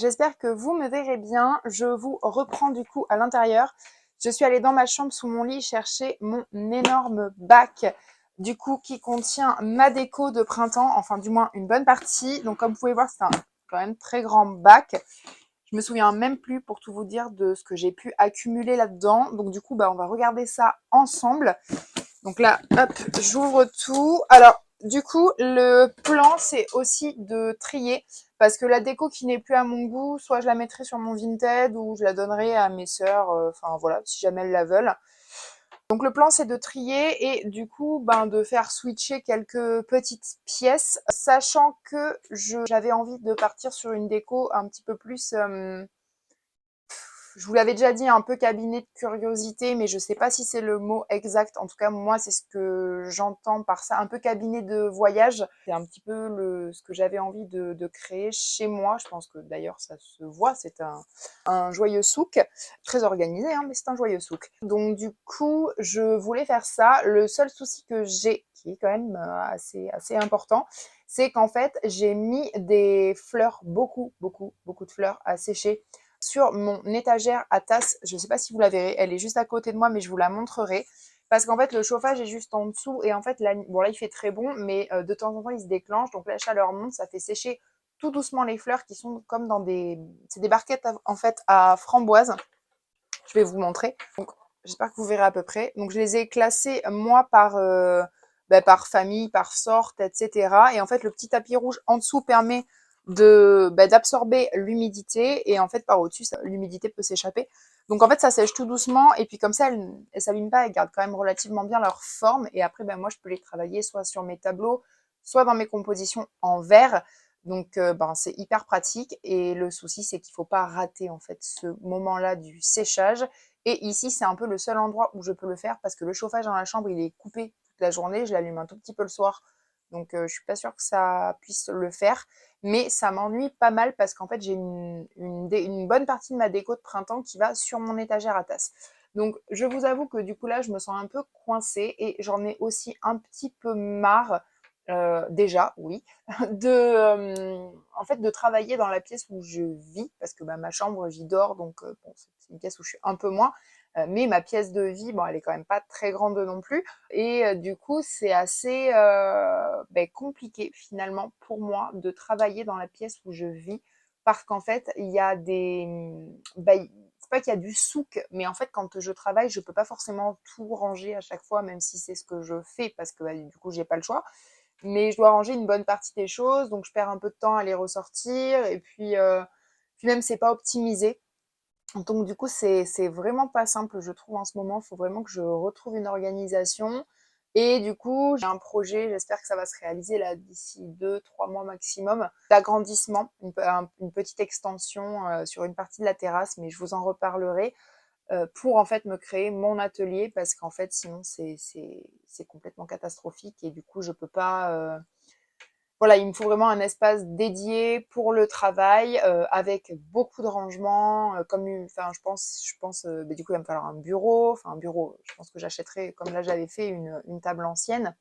j'espère que vous me verrez bien. Je vous reprends du coup à l'intérieur. Je suis allée dans ma chambre sous mon lit chercher mon énorme bac du coup qui contient ma déco de printemps, enfin du moins une bonne partie. Donc comme vous pouvez voir, c'est un quand même très grand bac. Je me souviens même plus pour tout vous dire de ce que j'ai pu accumuler là-dedans. Donc du coup, on va regarder ça ensemble. Donc là, hop, j'ouvre tout. Alors, du coup, le plan, c'est aussi de trier. Parce que la déco qui n'est plus à mon goût, soit je la mettrai sur mon Vinted ou je la donnerai à mes sœurs. Enfin, voilà, si jamais elles la veulent. Donc le plan, c'est de trier et du coup, de faire switcher quelques petites pièces. Sachant que j'avais envie de partir sur une déco un petit peu plus... je vous l'avais déjà dit, un peu cabinet de curiosité, mais je sais pas si c'est le mot exact. En tout cas, moi, c'est ce que j'entends par ça. Un peu cabinet de voyage. C'est un petit peu ce que j'avais envie de créer chez moi. Je pense que d'ailleurs, ça se voit. C'est un joyeux souk. Très organisé, hein, mais c'est un joyeux souk. Donc, du coup, je voulais faire ça. Le seul souci que j'ai, qui est quand même assez important, c'est qu'en fait, j'ai mis des fleurs, beaucoup de fleurs à sécher sur mon étagère à tasses. Je ne sais pas si vous la verrez, elle est juste à côté de moi, mais je vous la montrerai. Parce qu'en fait, le chauffage est juste en dessous. Et en fait, là, il fait très bon, mais de temps en temps, il se déclenche. Donc la chaleur monte, ça fait sécher tout doucement les fleurs qui sont comme dans des... C'est des barquettes, en fait, à framboises. Je vais vous montrer. Donc, j'espère que vous verrez à peu près. Donc, je les ai classées, moi, par famille, par sorte, etc. Et en fait, le petit tapis rouge en dessous permet d'absorber l'humidité et en fait par au-dessus l'humidité peut s'échapper, donc en fait ça sèche tout doucement et puis comme ça elles s'abîment pas, elles gardent quand même relativement bien leur forme et après moi je peux les travailler soit sur mes tableaux, soit dans mes compositions en verre. Donc c'est hyper pratique et le souci c'est qu'il faut pas rater en fait ce moment là du séchage. Et ici c'est un peu le seul endroit où je peux le faire parce que le chauffage dans la chambre il est coupé toute la journée, je l'allume un tout petit peu le soir, donc je suis pas sûre que ça puisse le faire. Mais ça m'ennuie pas mal parce qu'en fait, j'ai une bonne partie de ma déco de printemps qui va sur mon étagère à tasses. Donc, je vous avoue que du coup, là, je me sens un peu coincée et j'en ai aussi un petit peu marre, déjà, oui, en fait, de travailler dans la pièce où je vis parce que ma chambre, j'y dors, donc c'est une pièce où je suis un peu moins. Mais ma pièce de vie, elle est quand même pas très grande non plus. Et du coup, c'est assez compliqué finalement pour moi de travailler dans la pièce où je vis parce qu'en fait, il y a c'est pas qu'il y a du souk, mais en fait, quand je travaille, je peux pas forcément tout ranger à chaque fois, même si c'est ce que je fais parce que du coup, j'ai pas le choix. Mais je dois ranger une bonne partie des choses, donc je perds un peu de temps à les ressortir. Et puis même, c'est pas optimisé. Donc du coup, c'est vraiment pas simple, je trouve, en ce moment. Il faut vraiment que je retrouve une organisation. Et du coup, j'ai un projet, j'espère que ça va se réaliser là d'ici 2, 3 mois maximum, d'agrandissement, une petite extension sur une partie de la terrasse, mais je vous en reparlerai, pour en fait me créer mon atelier parce qu'en fait, sinon, c'est complètement catastrophique et du coup, je peux pas... voilà, il me faut vraiment un espace dédié pour le travail, avec beaucoup de rangements, enfin je pense, du coup il va me falloir un bureau, je pense que j'achèterai, comme là j'avais fait, une table ancienne.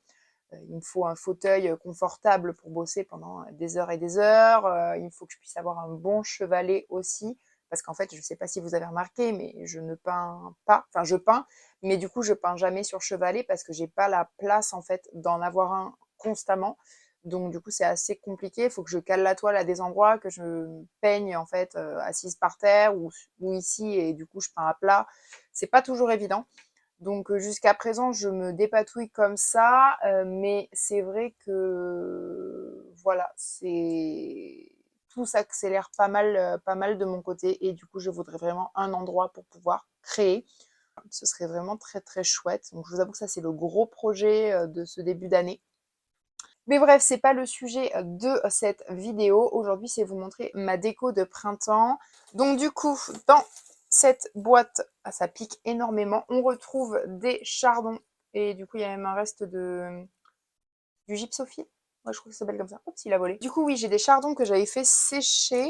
Il me faut un fauteuil confortable pour bosser pendant des heures et des heures, il faut que je puisse avoir un bon chevalet aussi, parce qu'en fait je sais pas si vous avez remarqué, mais je ne peins pas, enfin je peins, mais du coup je peins jamais sur chevalet parce que j'ai pas la place en fait d'en avoir un constamment. Donc du coup c'est assez compliqué, il faut que je cale la toile à des endroits, que je peigne en fait assise par terre ou ici et du coup je peins à plat. C'est pas toujours évident. Donc jusqu'à présent je me dépatouille comme ça, mais c'est vrai que voilà, tout s'accélère pas mal de mon côté et du coup je voudrais vraiment un endroit pour pouvoir créer. Ce serait vraiment très très chouette. Donc je vous avoue que ça c'est le gros projet de ce début d'année. Mais bref, c'est pas le sujet de cette vidéo. Aujourd'hui, c'est vous montrer ma déco de printemps. Donc du coup, dans cette boîte, ça pique énormément. On retrouve des chardons. Et du coup, il y a même un reste du gypsophile. Moi, je crois que ça s'appelle comme ça. Oups, il a volé. Du coup, oui, j'ai des chardons que j'avais fait sécher.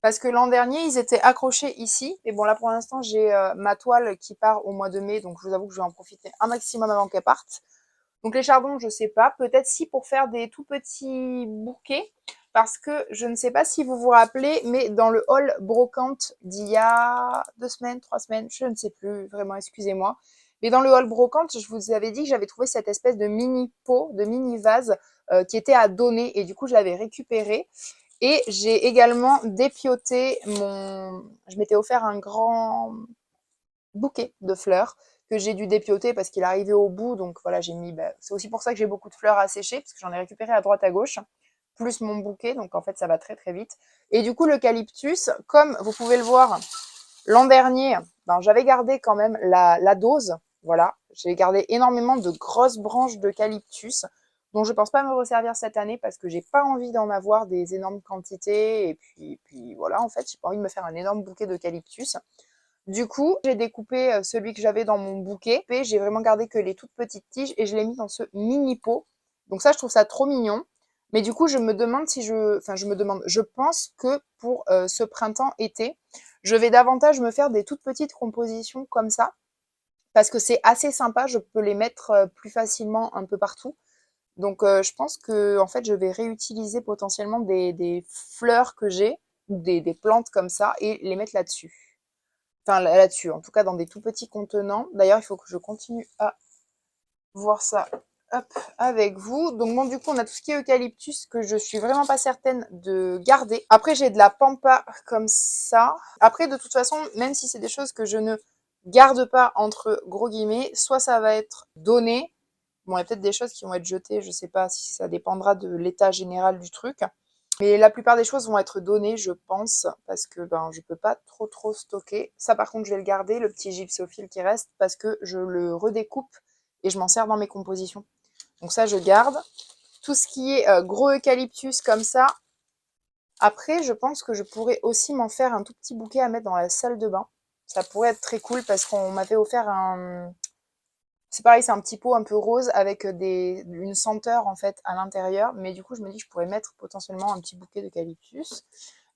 Parce que l'an dernier, ils étaient accrochés ici. Et bon, là, pour l'instant, j'ai ma toile qui part au mois de mai. Donc, je vous avoue que je vais en profiter un maximum avant qu'elle parte. Donc les chardons, je sais pas. Peut-être si pour faire des tout petits bouquets. parce que je ne sais pas si vous vous rappelez, mais dans le haul brocante d'il y a 2 semaines, 3 semaines, je ne sais plus vraiment, excusez-moi. Mais dans le haul brocante, je vous avais dit que j'avais trouvé cette espèce de mini pot, de mini vase qui était à donner et du coup je l'avais récupéré. Et j'ai également dépioté je m'étais offert un grand bouquet de fleurs que j'ai dû dépioter parce qu'il arrivait au bout. Donc voilà, j'ai mis. C'est aussi pour ça que j'ai beaucoup de fleurs à sécher parce que j'en ai récupéré à droite à gauche, plus mon bouquet. Donc en fait, ça va très très vite. Et du coup, l'eucalyptus, comme vous pouvez le voir, l'an dernier, j'avais gardé quand même la dose. Voilà, j'ai gardé énormément de grosses branches d'eucalyptus dont je ne pense pas me resservir cette année parce que j'ai pas envie d'en avoir des énormes quantités. Et puis voilà, en fait, j'ai pas envie de me faire un énorme bouquet d'eucalyptus. Du coup, j'ai découpé celui que j'avais dans mon bouquet et j'ai vraiment gardé que les toutes petites tiges et je l'ai mis dans ce mini pot. Donc ça, je trouve ça trop mignon. Mais du coup, je me demande si je pense que pour ce printemps-été, je vais davantage me faire des toutes petites compositions comme ça parce que c'est assez sympa. Je peux les mettre plus facilement un peu partout. Donc, je pense que en fait, je vais réutiliser potentiellement des fleurs que j'ai ou des plantes comme ça et les mettre là-dessus. Enfin, là-dessus, en tout cas dans des tout petits contenants. D'ailleurs, il faut que je continue à voir ça hop, avec vous. Donc bon, du coup, on a tout ce qui est eucalyptus que je suis vraiment pas certaine de garder. Après, j'ai de la pampa comme ça. Après, de toute façon, même si c'est des choses que je ne garde pas entre gros guillemets, soit ça va être donné. Bon, il y a peut-être des choses qui vont être jetées, je sais pas si ça dépendra de l'état général du truc. Mais la plupart des choses vont être données, je pense, parce que je peux pas trop stocker. Ça, par contre, je vais le garder, le petit gypsophile qui reste, parce que je le redécoupe et je m'en sers dans mes compositions. Donc ça, je garde. Tout ce qui est gros eucalyptus comme ça. Après, je pense que je pourrais aussi m'en faire un tout petit bouquet à mettre dans la salle de bain. Ça pourrait être très cool parce qu'on m'avait offert un... C'est pareil, c'est un petit pot un peu rose avec une senteur en fait à l'intérieur. Mais du coup, je me dis que je pourrais mettre potentiellement un petit bouquet d'eucalyptus.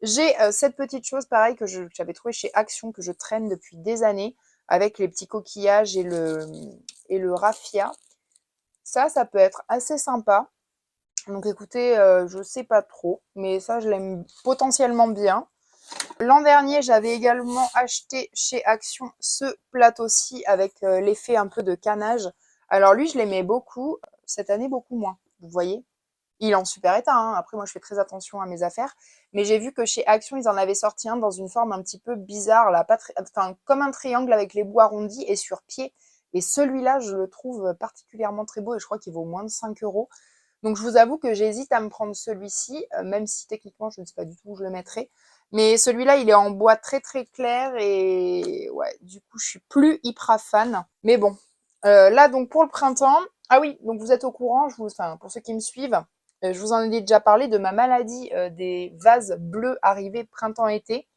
J'ai cette petite chose pareil que j'avais trouvé chez Action, que je traîne depuis des années, avec les petits coquillages et le raffia. Ça peut être assez sympa. Donc écoutez, je sais pas trop, mais ça je l'aime potentiellement bien. L'an dernier, j'avais également acheté chez Action ce plateau-ci avec l'effet un peu de canage. Alors lui, je l'aimais beaucoup. Cette année, beaucoup moins. Vous voyez? Il est en super état, hein. Après, moi, je fais très attention à mes affaires. Mais j'ai vu que chez Action, ils en avaient sorti un dans une forme un petit peu bizarre, là, enfin, comme un triangle avec les bouts arrondis et sur pied. Et celui-là, je le trouve particulièrement très beau et je crois qu'il vaut moins de 5 euros. Donc, je vous avoue que j'hésite à me prendre celui-ci, même si techniquement, je ne sais pas du tout où je le mettrai. Mais celui-là, il est en bois très très clair et ouais, du coup, je suis plus hyper fan. Mais bon, là, donc pour le printemps, ah oui, donc vous êtes au courant, enfin, pour ceux qui me suivent, je vous en ai déjà parlé de ma maladie des vases bleus arrivés printemps-été.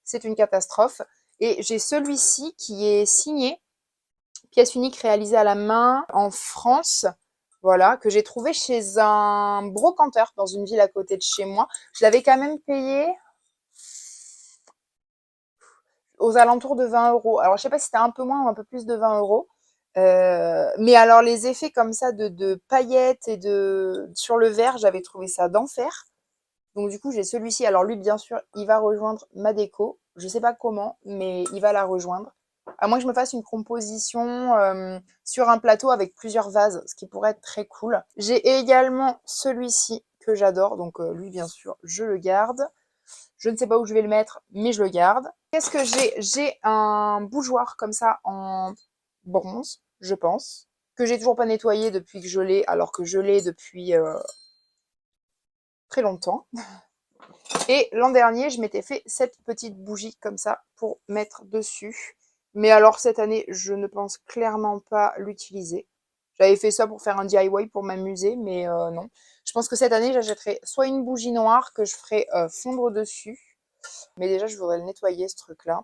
C'est une catastrophe. Et j'ai celui-ci qui est signé, pièce unique réalisée à la main en France. Voilà, que j'ai trouvé chez un brocanteur dans une ville à côté de chez moi. Je l'avais quand même payé aux alentours de 20 euros. Alors, je sais pas si c'était un peu moins ou un peu plus de 20 euros. Mais alors, les effets comme ça de paillettes et sur le verre, j'avais trouvé ça d'enfer. Donc du coup, j'ai celui-ci. Alors lui, bien sûr, il va rejoindre ma déco. Je sais pas comment, mais il va la rejoindre. À moins que je me fasse une composition sur un plateau avec plusieurs vases, ce qui pourrait être très cool. J'ai également celui-ci que j'adore. Donc lui, bien sûr, je le garde. Je ne sais pas où je vais le mettre, mais je le garde. Qu'est-ce que j'ai? J'ai un bougeoir comme ça en bronze, je pense, que j'ai toujours pas nettoyé depuis que je l'ai, alors que je l'ai depuis très longtemps. Et l'an dernier, je m'étais fait cette petite bougie comme ça pour mettre dessus. Mais alors cette année, je ne pense clairement pas l'utiliser. J'avais fait ça pour faire un DIY pour m'amuser, mais non. Je pense que cette année, j'achèterai soit une bougie noire que je ferai fondre dessus. Mais déjà, je voudrais le nettoyer, ce truc-là,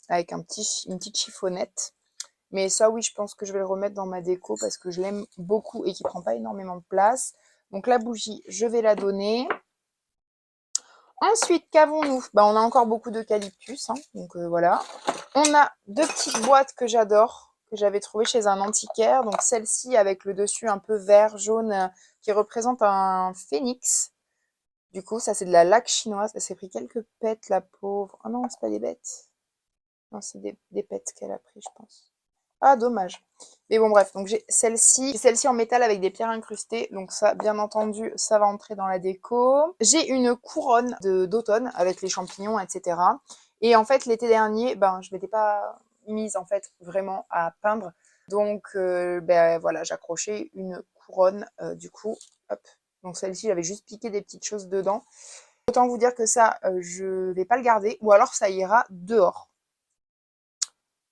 avec une petite chiffonnette. Mais ça, oui, je pense que je vais le remettre dans ma déco parce que je l'aime beaucoup et qu'il prend pas énormément de place. Donc la bougie, je vais la donner. Ensuite, qu'avons-nous? On a encore beaucoup d'eucalyptus, hein, donc voilà. On a deux petites boîtes que j'adore, que j'avais trouvées chez un antiquaire. Donc celle-ci avec le dessus un peu vert, jaune, qui représente un phénix. Du coup, ça c'est de la laque chinoise. Elle s'est pris quelques pets, la pauvre. Oh non, c'est pas des bêtes. Non, c'est des pets qu'elle a pris, je pense. Ah, dommage. Mais bon, bref, donc j'ai celle-ci. J'ai celle-ci en métal avec des pierres incrustées. Donc ça, bien entendu, ça va entrer dans la déco. J'ai une couronne d'automne avec les champignons, etc. Et en fait, l'été dernier, ben, je m'étais pas mise, en fait, vraiment à peindre. Donc, ben, voilà, j'accrochais une couronne, du coup. Hop. Donc celle-ci, j'avais juste piqué des petites choses dedans. Autant vous dire que ça, je vais pas le garder. Ou alors, ça ira dehors.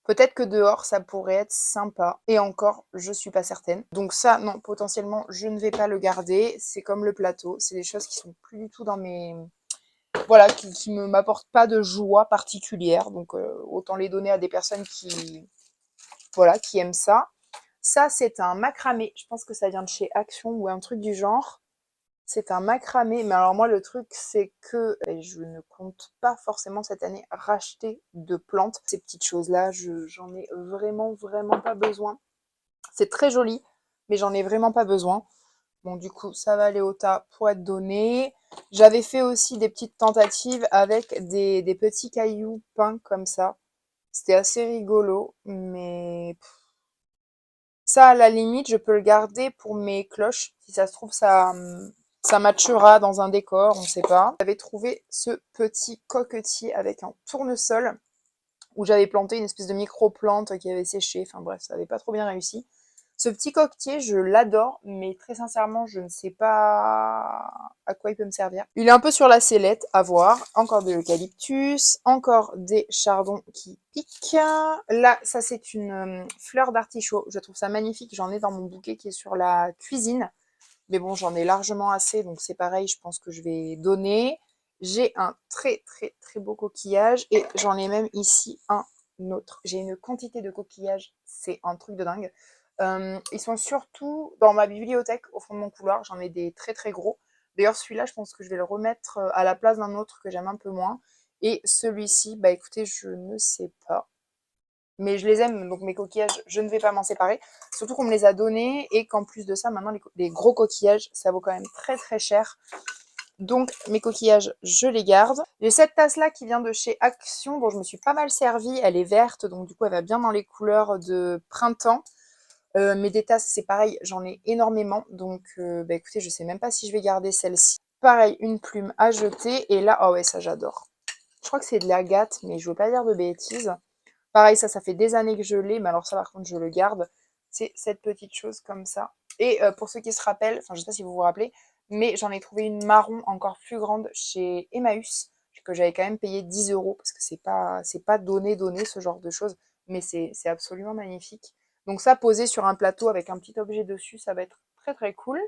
Peut-être que dehors, ça pourrait être sympa. Et encore, je suis pas certaine. Donc ça, non, potentiellement, je ne vais pas le garder. C'est comme le plateau. C'est des choses qui sont plus du tout dans mes... Voilà, qui ne m'apportent pas de joie particulière. Donc autant les donner à des personnes qui... Voilà, qui aiment ça. Ça, c'est un macramé. Je pense que ça vient de chez Action ou un truc du genre. C'est un macramé, mais alors moi le truc c'est que je ne compte pas forcément cette année racheter de plantes. Ces petites choses-là, j'en ai vraiment pas besoin. C'est très joli, mais j'en ai vraiment pas besoin. Bon du coup ça va aller au tas pour être donné. J'avais fait aussi des petites tentatives avec des petits cailloux peints comme ça. C'était assez rigolo, mais ça, à la limite, je peux le garder pour mes cloches. Si ça se trouve, ça matchera dans un décor, on ne sait pas. J'avais trouvé ce petit coquetier avec un tournesol où j'avais planté une espèce de micro-plante qui avait séché. Enfin bref, ça n'avait pas trop bien réussi. Ce petit coquetier, je l'adore, mais très sincèrement, je ne sais pas à quoi il peut me servir. Il est un peu sur la sellette, à voir. Encore de l'eucalyptus, encore des chardons qui piquent. Là, ça c'est une fleur d'artichaut. Je trouve ça magnifique. J'en ai dans mon bouquet qui est sur la cuisine. Mais bon, j'en ai largement assez, donc c'est pareil, je pense que je vais donner. J'ai un très beau coquillage et j'en ai même ici un autre. J'ai une quantité de coquillages, c'est un truc de dingue. Ils sont surtout dans ma bibliothèque au fond de mon couloir. J'en ai des très gros. D'ailleurs, celui-là, je pense que je vais le remettre à la place d'un autre que j'aime un peu moins. Et celui-ci, bah écoutez, je ne sais pas. Mais je les aime, donc mes coquillages, je ne vais pas m'en séparer. Surtout qu'on me les a donnés et qu'en plus de ça, maintenant, les gros coquillages, ça vaut quand même très cher. Donc mes coquillages, je les garde. J'ai cette tasse-là qui vient de chez Action, dont je me suis pas mal servie. Elle est verte, donc du coup, elle va bien dans les couleurs de printemps. Mais des tasses, c'est pareil, j'en ai énormément. Donc, bah, écoutez, je sais même pas si je vais garder celle-ci. Pareil, une plume à jeter. Et là, oh ouais, ça j'adore. Je crois que c'est de l'agate, mais je veux pas dire de bêtises. Pareil, ça fait des années que je l'ai, mais alors ça, par contre, je le garde. C'est cette petite chose comme ça. Et pour ceux qui se rappellent, enfin, je sais pas si vous vous rappelez, mais j'en ai trouvé une marron encore plus grande chez Emmaüs, que j'avais quand même payé 10 euros, parce que c'est pas donné ce genre de choses, mais c'est absolument magnifique. Donc ça, posé sur un plateau avec un petit objet dessus, ça va être très cool.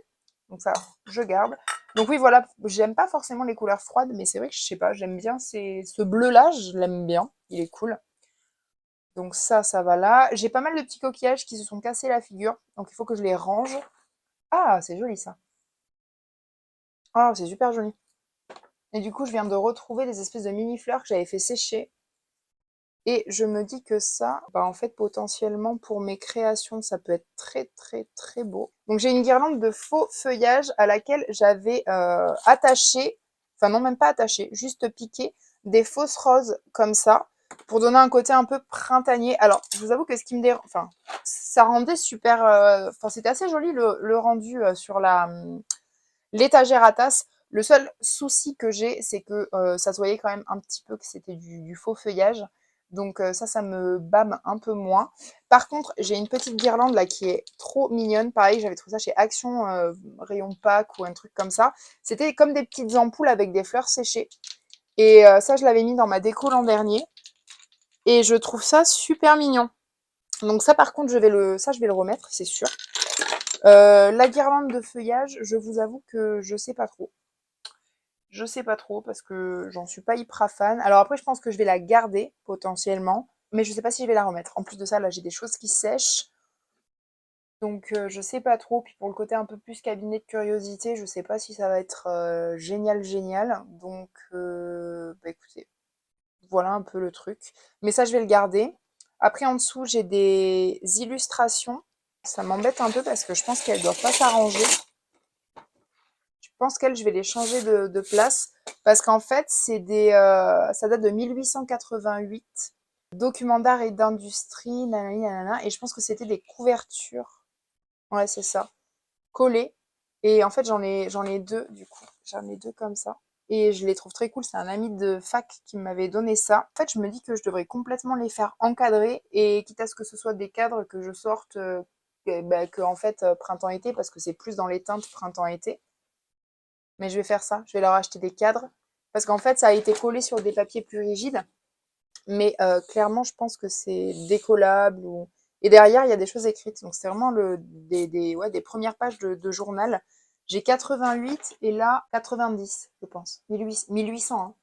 Donc ça, je garde. Donc oui, voilà, j'aime pas forcément les couleurs froides, mais c'est vrai que je sais pas, j'aime bien ce bleu-là, je l'aime bien, il est cool. Donc ça va là. J'ai pas mal de petits coquillages qui se sont cassés la figure, donc il faut que je les range. Ah, c'est joli ça. Ah, c'est super joli. Et du coup, je viens de retrouver des espèces de mini-fleurs que j'avais fait sécher. Et je me dis que ça, bah en fait, potentiellement, pour mes créations, ça peut être très beau. Donc j'ai une guirlande de faux feuillage à laquelle j'avais attaché, enfin non, même pas attaché, juste piqué, des fausses roses comme ça, pour donner un côté un peu printanier. Alors, je vous avoue que ce qui me dérange, enfin, ça rendait super, enfin, c'était assez joli le rendu sur l'étagère à tasses. Le seul souci que j'ai, c'est que ça se voyait quand même un petit peu que c'était du faux feuillage. Donc ça me bâme un peu moins. Par contre, j'ai une petite guirlande là qui est trop mignonne. Pareil, j'avais trouvé ça chez Action, rayon Pâques ou un truc comme ça. C'était comme des petites ampoules avec des fleurs séchées. Et ça, je l'avais mis dans ma déco l'an dernier. Et je trouve ça super mignon. Donc ça, par contre, je vais le remettre, c'est sûr. La guirlande de feuillage, je vous avoue que je sais pas trop. Je sais pas trop parce que j'en suis pas hyper fan. Alors après, je pense que je vais la garder potentiellement, mais je sais pas si je vais la remettre. En plus de ça, là, j'ai des choses qui sèchent. Donc je sais pas trop. Puis pour le côté un peu plus cabinet de curiosité, je sais pas si ça va être génial. Donc bah écoutez, voilà un peu le truc. Mais ça, je vais le garder. Après, en dessous, j'ai des illustrations. Ça m'embête un peu parce que je pense qu'elles doivent pas s'arranger. pense qu'elles, je vais les changer de place parce qu'en fait, ça date de 1888. Documents d'art et d'industrie, nanani, nanana, et je pense que c'était des couvertures. Ouais, c'est ça. Collées. Et en fait, j'en ai deux, du coup. J'en ai deux comme ça. Et je les trouve très cool. C'est un ami de fac qui m'avait donné ça. En fait, je me dis que je devrais complètement les faire encadrer et quitte à ce que ce soit des cadres que je sorte, en fait, printemps-été, parce que c'est plus dans les teintes printemps-été. Mais je vais faire ça. Je vais leur acheter des cadres. Parce qu'en fait, ça a été collé sur des papiers plus rigides. Mais clairement, je pense que c'est décollable. Et derrière, il y a des choses écrites. Donc, c'est vraiment des premières pages de journal. J'ai 88 et là, 90, je pense. 1800, hein,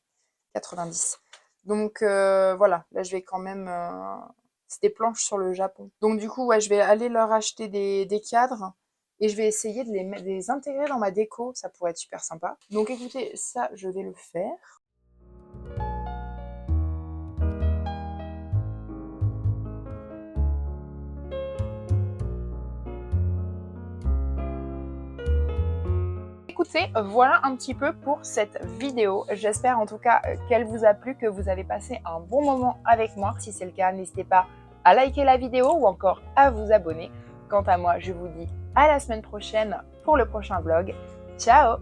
90. Donc, voilà. Là, je vais quand même... c'est des planches sur le Japon. Donc, du coup, ouais, je vais aller leur acheter des cadres. Et je vais essayer de les intégrer dans ma déco. Ça pourrait être super sympa. Donc, écoutez, ça, je vais le faire. Écoutez, voilà un petit peu pour cette vidéo. J'espère en tout cas qu'elle vous a plu, que vous avez passé un bon moment avec moi. Si c'est le cas, n'hésitez pas à liker la vidéo ou encore à vous abonner. Quant à moi, je vous dis à la semaine prochaine pour le prochain vlog. Ciao!